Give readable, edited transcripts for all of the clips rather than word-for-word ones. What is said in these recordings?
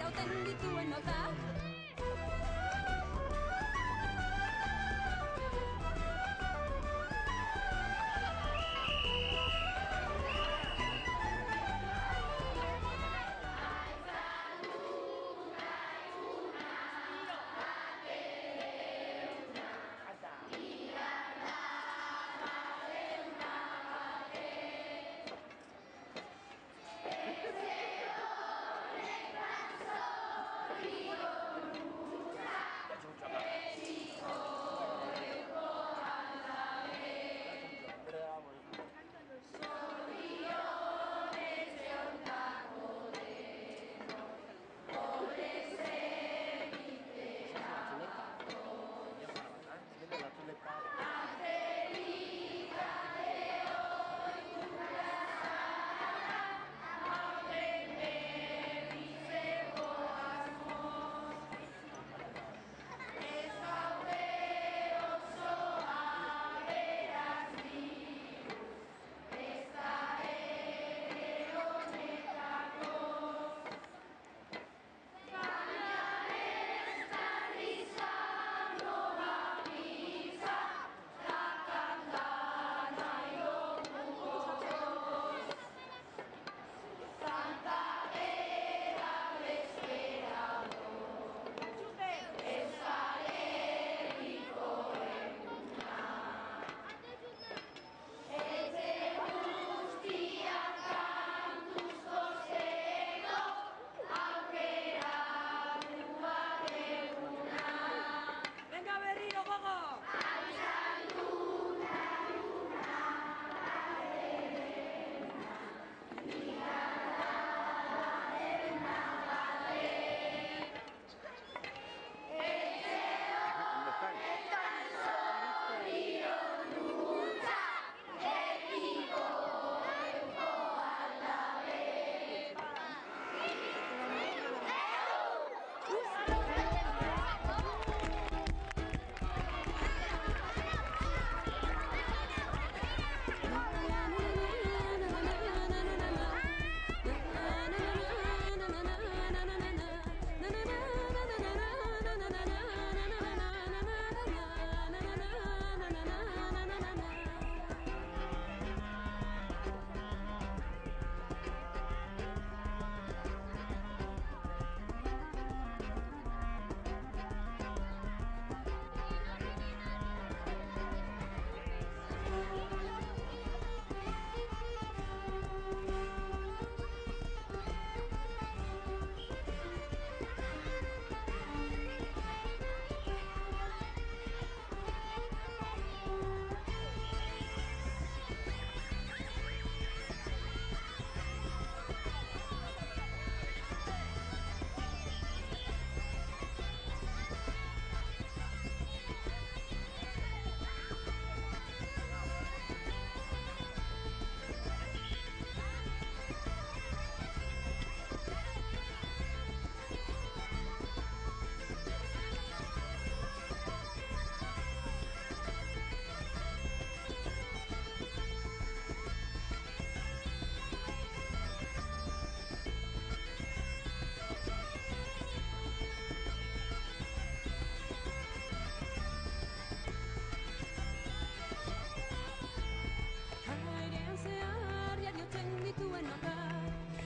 irauten dituen notak.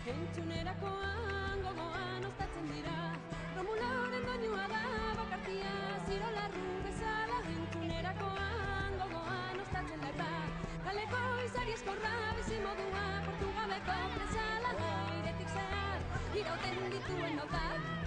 Entzunerakoan gogoan ostatzen dira Romuloren doinua da bakartia Ziro larru bezala Entzunerakoan gogoan ostatzen da eta Kaleko izari eskorra bizimodua Portugabeko bezala Airetik zehar irauten dituen notak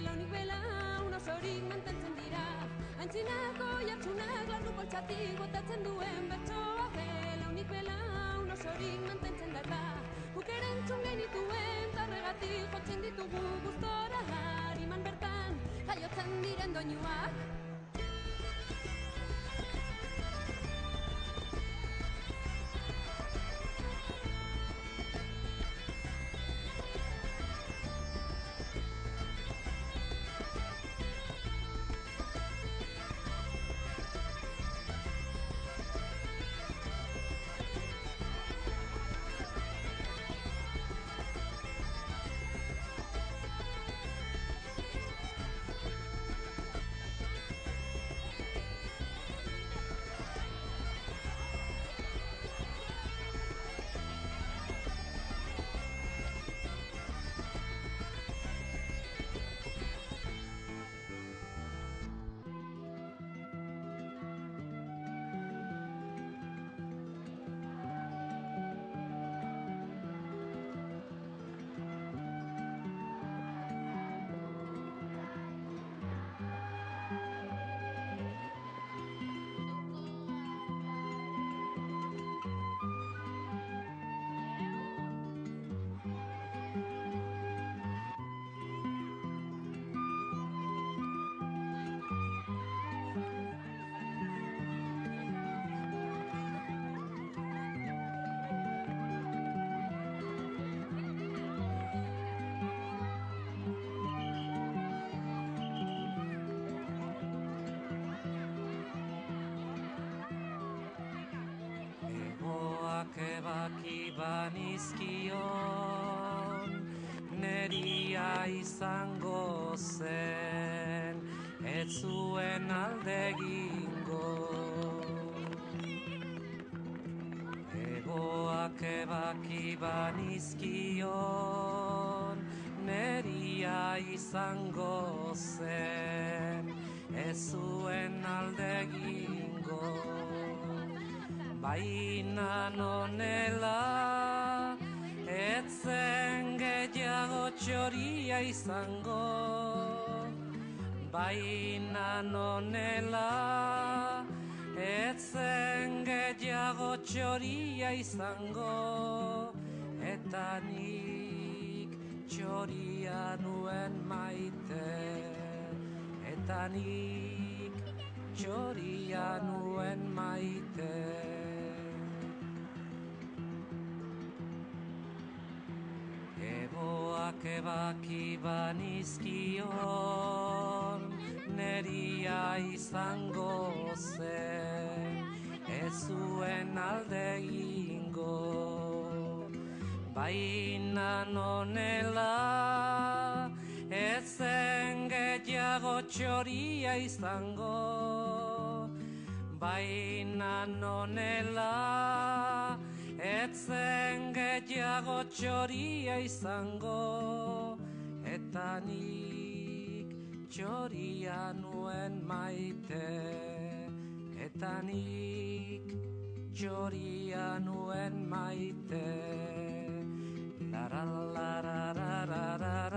launik belaun osorik mantentzen dira. Antzinako jartsunak lardu poltsatik botatzen duen bertsoa launik belaun osorik mantentzen da eta guk ere entzun genituen tarregatik jotzen ditugu gustora hariman bertan jaiotzen diren doinuak. Ebaki banizkion neria izango zen ez zuen aldegingo. Egoak ebaki banizkion neria izango zen ez zuen aldegingo. Baina nonela, etzen gehiago txoria izango. Baina nonela, etzen gehiago txoria izango. Eta nik txoria nuen maite. Eta nik txoria nuen maite. Eboak ebaki banizkion neria izango zen ez zuen aldegingo. Baina nonela etzen gehiago txoria izango. Baina nonela etzen gehiago txoria izango. Eta nik txoria nuen maite. Eta nik txoria nuen maite. La la la la la la la.